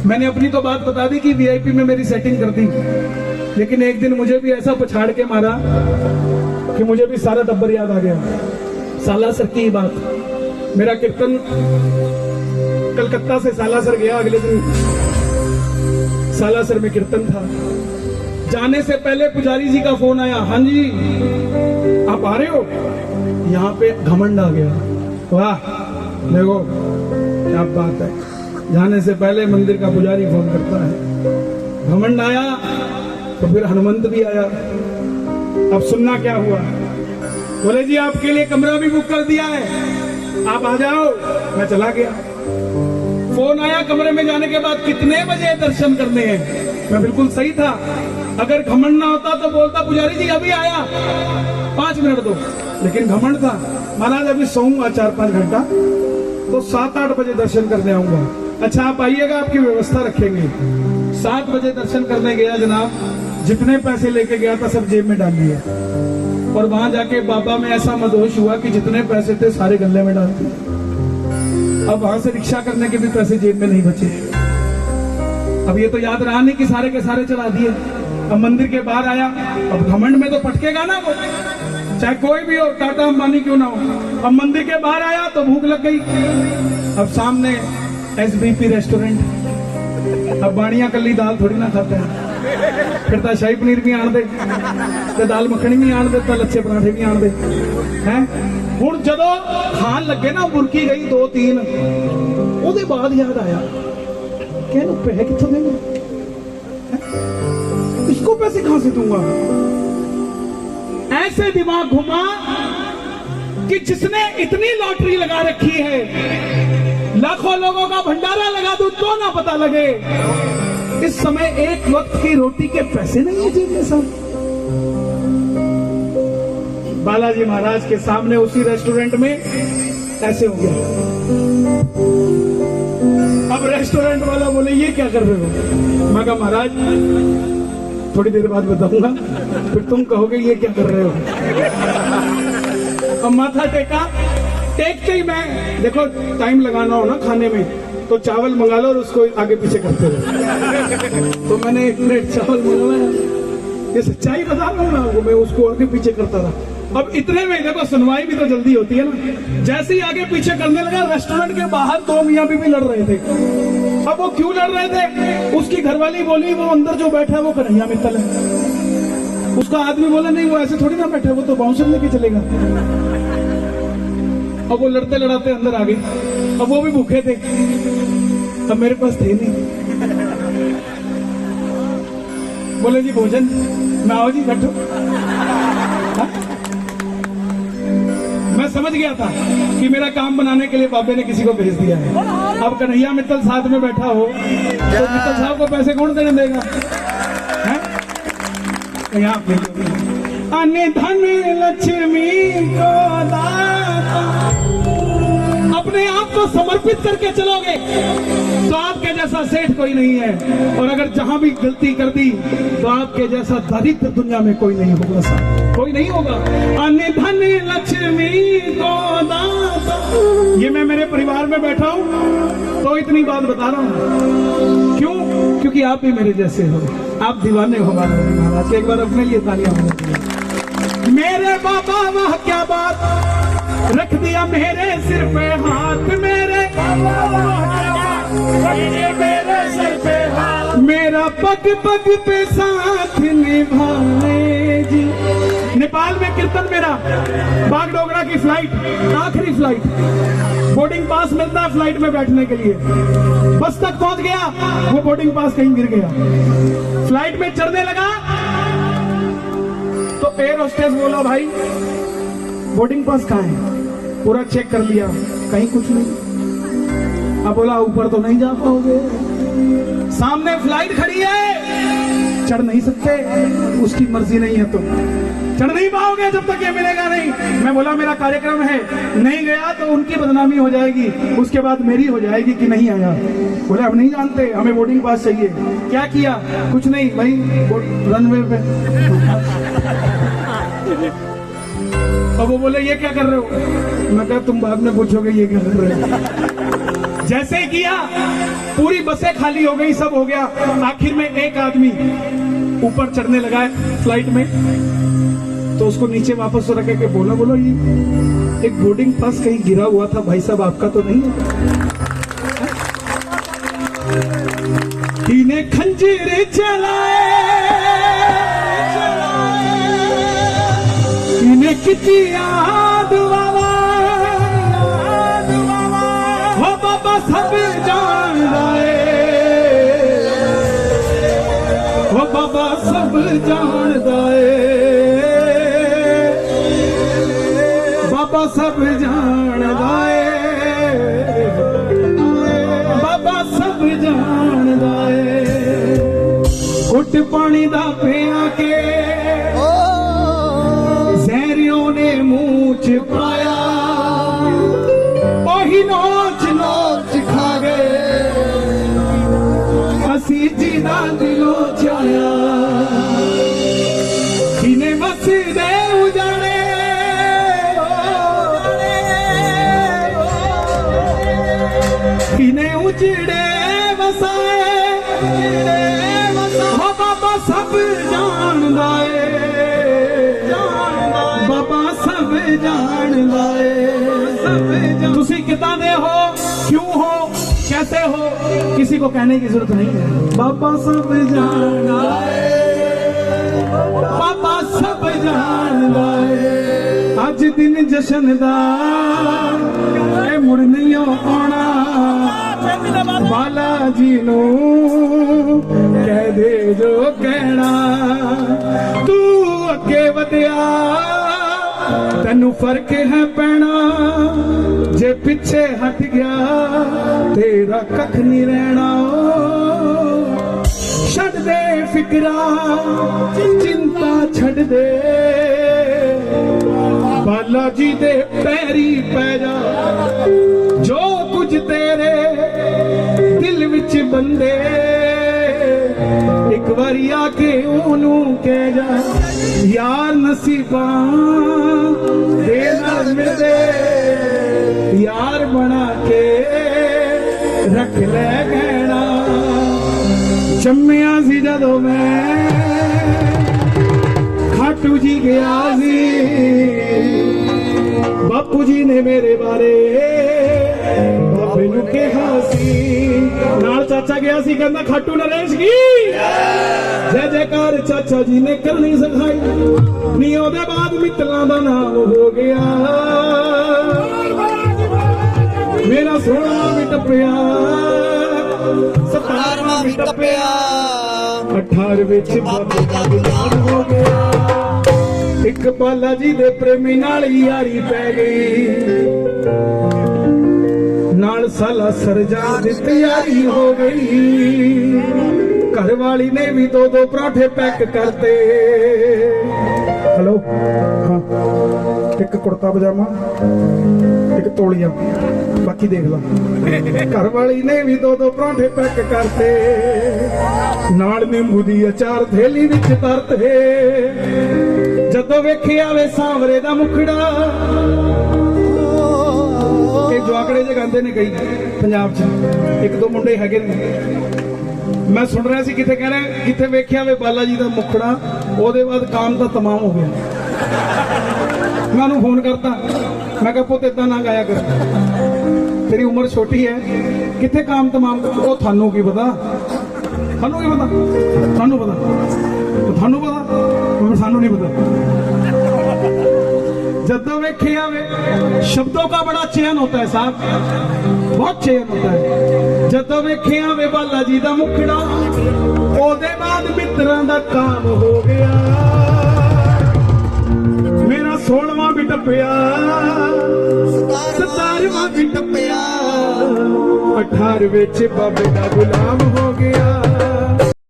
मैंने अपनी तो बात बता दी कि वीआईपी में मेरी सेटिंग कर दी, लेकिन एक दिन मुझे भी ऐसा पछाड़ के मारा कि मुझे भी सारा टब्बर याद आ गया। सालासर की बात, मेरा कीर्तन कलकत्ता से सालासर गया, अगले दिन सालासर में कीर्तन था। जाने से पहले पुजारी जी का फोन आया, हाँ जी आप आ रहे हो? यहाँ पे घमंड आ गया। वाह देखो क्या बात है, जाने से पहले मंदिर का पुजारी फोन करता है। घमंड आया तो फिर हनुमंत भी आया। अब सुनना क्या हुआ, बोले जी आपके लिए कमरा भी बुक कर दिया है, आप आ जाओ। मैं चला गया। फोन आया कमरे में जाने के बाद, कितने बजे दर्शन करने हैं? मैं बिल्कुल सही था। अगर घमंड ना होता तो बोलता पुजारी जी अभी आया, 5 मिनट दो। लेकिन घमंड था, महाराज अभी सोऊंगा 4-5 घंटा, तो 7-8 बजे दर्शन करने आऊंगा। अच्छा आप आइएगा, आपकी व्यवस्था रखेंगे। 7 बजे दर्शन करने गया जनाब, जितने पैसे लेके गया था सब जेब में डाल दिए, और वहां जाके बाबा में ऐसा मदहोश हुआ कि जितने पैसे थे सारे गले में डाल दिए। अब वहां से रिक्शा करने के भी पैसे जेब में नहीं बचे। अब ये तो याद रहा नहीं कि सारे के सारे चला दिए। अब मंदिर के बाहर आया, अब घमंड में तो पटकेगा ना वो, चाहे कोई भी हो, टाटा अंबानी क्यों ना हो। अब मंदिर के बाहर आया तो भूख लग गई। अब सामने SBP रेस्टोरेंट, अब बाड़ियां कल्ली दाल थोड़ी ना खाते हैं, फिर तो शाही पनीर भी आन दे, ते दाल मखनी भी आन दे, ते लच्छे पराठे भी आन दे हैं। हुण जदों खान लगे ना, बुरकी गई 2-3, ਉਹਦੇ बाद याद आया कि ਇਹਨੂੰ पैसे कित्थों देंगे, इसको पैसे कहां से दूंगा। ऐसे दिमाग घुमा कि जिसने इतनी लॉटरी लगा रखी है, लाखों लोगों का भंडारा लगा दूं तो ना पता लगे इस समय एक वक्त की रोटी के पैसे नहीं है जेब में सब। बालाजी महाराज के सामने उसी रेस्टोरेंट में ऐसे हो गया। अब रेस्टोरेंट वाला बोले ये क्या कर रहे हो? मैं कहा महाराज थोड़ी देर बाद बताऊंगा, फिर तुम कहोगे ये क्या कर रहे हो। अब माथा टेका, टेकते ही मैं, देखो टाइम लगाना हो ना खाने में तो चावल मंगा लो और उसको आगे पीछे करते रहो। तो मैंने 1 प्लेट चावल मंगवाया, ये सच्चाई बता रहा हूँ ना आपको, मैं उसको आगे पीछे करता रहा। अब इतने में देखो सुनवाई भी तो जल्दी होती है ना, जैसे ही आगे पीछे करने लगा, रेस्टोरेंट के बाहर 2 मियाँ बीवी लड़ रहे थे। अब वो क्यों लड़ रहे थे? उसकी घरवाली बोली वो अंदर जो बैठा है वो कन्हैया मित्तल है। उसका आदमी बोला नहीं वो ऐसे थोड़ी ना बैठा है, वो तो बाउंसर लेके चलेगा। अब वो लड़ते लड़ाते अंदर आ गई। अब वो भी भूखे थे, अब मेरे पास थे नहीं। बोले जी भोजन, मैं आओ जी बैठो। मैं समझ गया था कि मेरा काम बनाने के लिए बाबे ने किसी को भेज दिया है। अब कन्हैया मित्तल साथ में बैठा हो तो मित्तल साहब को पैसे कौन देने देगा? अन्य धन लक्ष्मी को दाता, अपने आप को समर्पित करके चलोगे तो आपके जैसा सेठ कोई नहीं है, और अगर जहां भी गलती कर दी तो आपके जैसा दरिद्र दुनिया में कोई नहीं होगा साहब, कोई नहीं होगा। अन्य धन लक्ष्मी को दाता, ये मैं मेरे परिवार में बैठा हूं तो इतनी बात बता रहा हूं। क्यों? क्योंकि आप भी मेरे जैसे हो, आप दीवाने हो बालाजी महाराज के। एक बार अपने लिए तालियां हो जाती। मेरे बाबा वाह क्या बात, रख दिया मेरे सिर पे हाथ, मेरे मेरे सिर पे हाथ, मेरा पग पग पे साथ निभाने जी। नेपाल में कीर्तन मेरा, बागडोगरा की फ्लाइट, आखिरी फ्लाइट, बोर्डिंग पास मिलता है फ्लाइट में बैठने के लिए। बस तक पहुंच गया, वो बोर्डिंग पास कहीं गिर गया। फ्लाइट में चढ़ने लगा तो एयर होस्टेस बोला भाई बोर्डिंग पास कहाँ है? पूरा चेक कर लिया, कहीं कुछ नहीं। अब बोला ऊपर तो नहीं जा पाओगे, सामने फ्लाइट खड़ी है, चढ़ नहीं सकते, उसकी मर्जी नहीं है, तुम चढ़ नहीं पाओगे जब तक ये मिलेगा नहीं। मैं बोला मेरा कार्यक्रम है, नहीं गया तो उनकी बदनामी हो जाएगी, उसके बाद मेरी हो जाएगी कि नहीं आया। बोले हम नहीं जानते, हमें बोर्डिंग पास चाहिए। क्या किया? कुछ नहीं भाई, रनवे पे। अब वो बोले ये क्या कर रहे हो? मैं कहा तुम बाद में पूछोगे ये क्या कर रहे हो। जैसे किया पूरी बसें खाली हो गई, सब हो गया। आखिर में एक आदमी ऊपर चढ़ने लगा है फ्लाइट में, तो उसको नीचे वापस रख के बोला, बोलो ये एक बोर्डिंग पास कहीं गिरा हुआ था भाई साहब, आपका तो नहीं है? इन्हें खंजीर चलाए, इन्हें किती याद वाला, हो बाबा सब जान लाए, हो बाबा सब जान दाए, बाबा सब जान दाए, बाबा सब जान दाए। घुट पानी दा पिया के जहरियों ने मुंह च पाया, ओही नोच नोच खा गए, असी जिदा दिलों चाया। इन्हें मसीदे उजाड़े, इन्हें उजड़े वसाए, हो बाबा सब जान लाए, बाबा सब जान लाए। तुसी कितना दे हो, क्यों हो, कैसे हो, किसी को कहने की जरूरत नहीं है। बाबा सब जान लाए, बाबा सब जान लाए। अज दिन जशन दा मुड़ नहीं आना, बाला जी नू कह दे जो कहना, तू अगे वधिया तेनू फर्क है पैना, जे पिछे हट गया तेरा कख नहीं रहना। छड़ दे फिकरा चिंता छड़ दे, बाला जी दे पैरी पै जा, जो कुछ तेरे दिल विच बंदे, एक बारी आके ओनू कह जा, यार नसीबा दे नाल मिलदे, यार बना के रख ले कहना। जम्मिया सी जदों मैं खाटू जी गया सी, बापू जी ने मेरे बारे बाबे नू कहा सी, नाल चाचा गया सी, कहंदा खाटू नरेश की जय जयकार चाचा जी ने करनी सिखाई। नी ओदे बाद मित्तलां दा नाम हो गया, मेरा सोना भी टप्पिया, 17वां भी टप्पिया, 18 विच बाबे दा गुलाम हो गया। एक बाला जी दे प्रेमी नाल यारी पै गई, नाल साला सरजा दी तैयारी हो गई। घर वाली ने भी 2-2 पराठे पैक करते। हेलो, हाँ, एक कुर्ता पजामा, एक तौलिया, बाकी देख ला। घर वाली ने भी 2-2 पराठे पैक करते, नाल नींबू दी अचार थैली विच तरते। जदों वेखिया वे सांवरे दा मुखड़ा, ਇਹ ਜਵਾਕੜੇ ਜੇ ਗਾਉਂਦੇ ਨੇ ਕਈ ਪੰਜਾਬ 'ਚ, 1-2 ਮੁੰਡੇ ਹੈਗੇ ਨੇ। ਮੈਂ ਸੁਣ ਰਿਹਾ ਸੀ ਕਿਤੇ ਕਹਿ ਰਿਹਾ, ਕਿਤੇ ਵੇਖਿਆ ਵੇ ਬਾਲਾ ਜੀ ਦਾ ਮੁਖੜਾ, ਉਹਦੇ ਬਾਅਦ ਕੰਮ ਤਾਂ ਤਮਾਮ ਹੋ ਗਿਆ। ਮੈਂ ਉਹਨੂੰ ਫੋਨ ਕਰਤਾ, ਮੈਂ ਕਿਹਾ ਪੁੱਤ ਇਦਾਂ ਨਾ ਗਾਇਆ ਕਰ, ਤੇਰੀ ਉਮਰ ਛੋਟੀ ਹੈ, ਕਿੱਥੇ ਕੰਮ ਤਮਾਮ। ਉਹ ਤੁਹਾਨੂੰ ਕੀ ਪਤਾ, ਤੁਹਾਨੂੰ ਕੀ ਪਤਾ, ਤੁਹਾਨੂੰ ਪਤਾ, ਤੁਹਾਨੂੰ पता, सानू नहीं पता। जदों वेखिया वे शब्दों का बड़ा चयन होता है साहब, बहुत चयन होता है। जदों वेखिया वे बाला जी दा मुखड़ा, ओदे बाद मित्रां दा काम हो गया। मेरा 16वां भी टप्पिया, 17वां भी टप्पिया, 18 विच बाबे दा गुलाम हो गया।